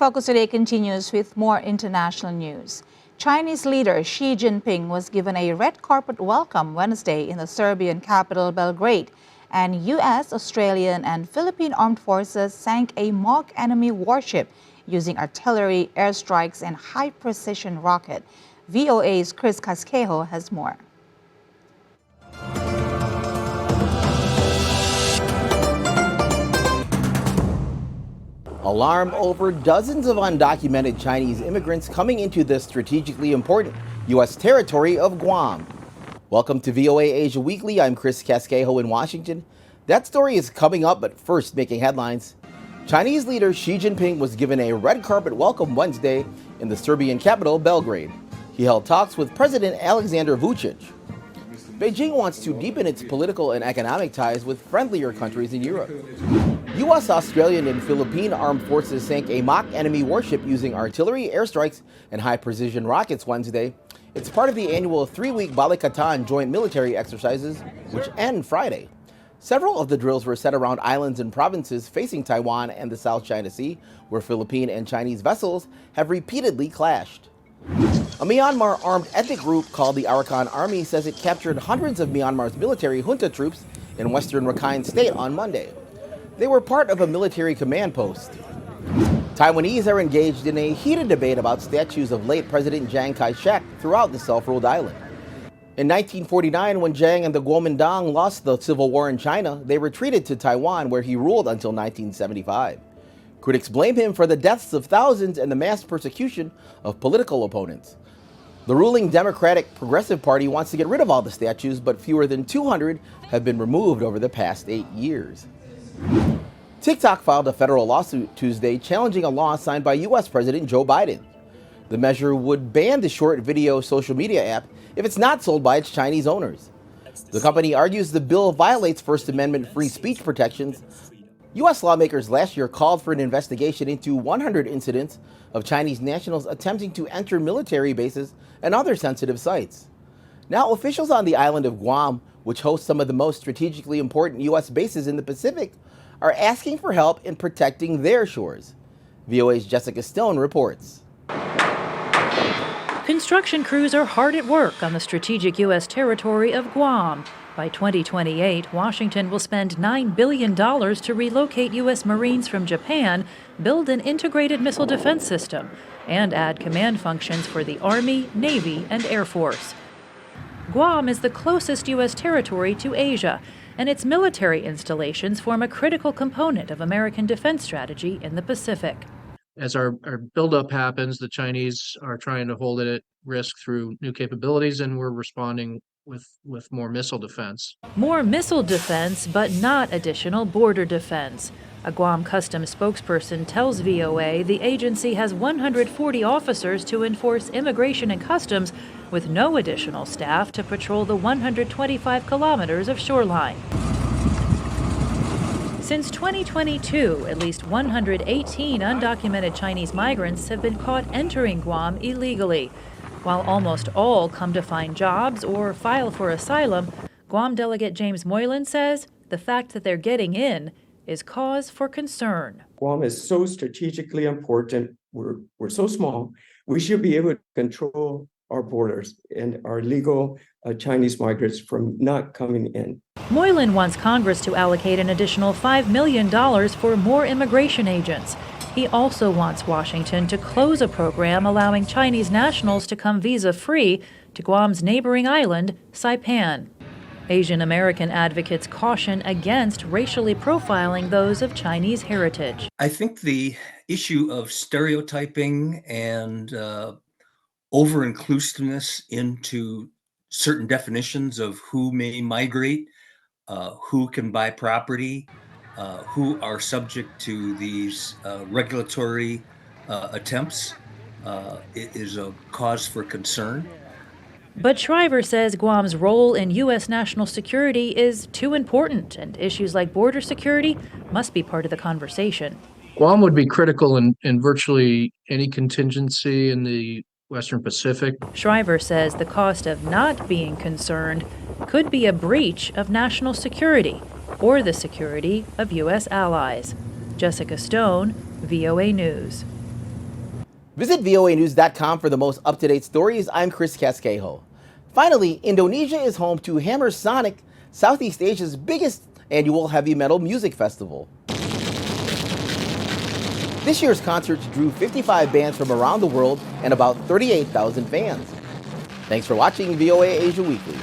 Focus Today continues with more international news. Chinese leader Xi Jinping was given a red carpet welcome Wednesday in the Serbian capital Belgrade, and U.S., Australian, and Philippine armed forces sank a mock enemy warship using artillery, airstrikes, and high-precision rocket. VOA's Chris Casquejo has more. Alarm over dozens of undocumented Chinese immigrants coming into the strategically important U.S. territory of Guam. Welcome to VOA Asia Weekly. I'm Chris Casquejo in Washington. That story is coming up, but first making headlines. Chinese leader Xi Jinping was given a red carpet welcome Wednesday in the Serbian capital, Belgrade. He held talks with President Alexander Vučić. Beijing wants to deepen its political and economic ties with friendlier countries in Europe. U.S., Australian, and Philippine armed forces sank a mock enemy warship using artillery, airstrikes, and high-precision rockets Wednesday. It's part of the annual 3-week Balikatan joint military exercises, which end Friday. Several of the drills were set around islands and provinces facing Taiwan and the South China Sea, where Philippine and Chinese vessels have repeatedly clashed. A Myanmar armed ethnic group called the Arakan Army says it captured hundreds of Myanmar's military junta troops in western Rakhine State on Monday. They were part of a military command post. Taiwanese are engaged in a heated debate about statues of late President Chiang Kai-shek throughout the self-ruled island. In 1949, when Chiang and the Kuomintang lost the civil war in China, they retreated to Taiwan, where he ruled until 1975. Critics blame him for the deaths of thousands and the mass persecution of political opponents. The ruling Democratic Progressive Party wants to get rid of all the statues, but fewer than 200 have been removed over the past 8 years. TikTok filed a federal lawsuit Tuesday challenging a law signed by U.S. President Joe Biden. The measure would ban the short video social media app if it's not sold by its Chinese owners. The company argues the bill violates First Amendment free speech protections. U.S. lawmakers last year called for an investigation into 100 incidents of Chinese nationals attempting to enter military bases and other sensitive sites. Now, officials on the island of Guam, which hosts some of the most strategically important U.S. bases in the Pacific, are asking for help in protecting their shores. VOA's Jessica Stone reports. Construction crews are hard at work on the strategic U.S. territory of Guam. By 2028, Washington will spend $9 billion to relocate U.S. Marines from Japan, build an integrated missile defense system, and add command functions for the Army, Navy, and Air Force. Guam is the closest U.S. territory to Asia, and its military installations form a critical component of American defense strategy in the Pacific. As our buildup happens, the Chinese are trying to hold it at risk through new capabilities, and we're responding with more missile defense. More missile defense, but not additional border defense. A Guam Customs spokesperson tells VOA the agency has 140 officers to enforce immigration and customs, with no additional staff to patrol the 125 kilometers of shoreline. Since 2022, at least 118 undocumented Chinese migrants have been caught entering Guam illegally. While almost all come to find jobs or file for asylum, Guam delegate James Moylan says the fact that they're getting in is cause for concern. Guam is so strategically important. We're so small. We should be able to control our borders and our legal Chinese migrants from not coming in. Moylan wants Congress to allocate an additional $5 million for more immigration agents. He also wants Washington to close a program allowing Chinese nationals to come visa-free to Guam's neighboring island, Saipan. Asian American advocates caution against racially profiling those of Chinese heritage. I think the issue of stereotyping and over-inclusiveness into certain definitions of who may migrate, who can buy property, who are subject to these regulatory attempts is a cause for concern. But Shriver says Guam's role in U.S. national security is too important, and issues like border security must be part of the conversation. Guam would be critical in virtually any contingency in the Western Pacific. Shriver says the cost of not being concerned could be a breach of national security or the security of U.S. allies. Jessica Stone, VOA News. Visit voanews.com for the most up-to-date stories. I'm Chris Casquejo. Finally, Indonesia is home to Hammer Sonic, Southeast Asia's biggest annual heavy metal music festival. This year's concerts drew 55 bands from around the world and about 38,000 fans. Thanks for watching VOA Asia Weekly.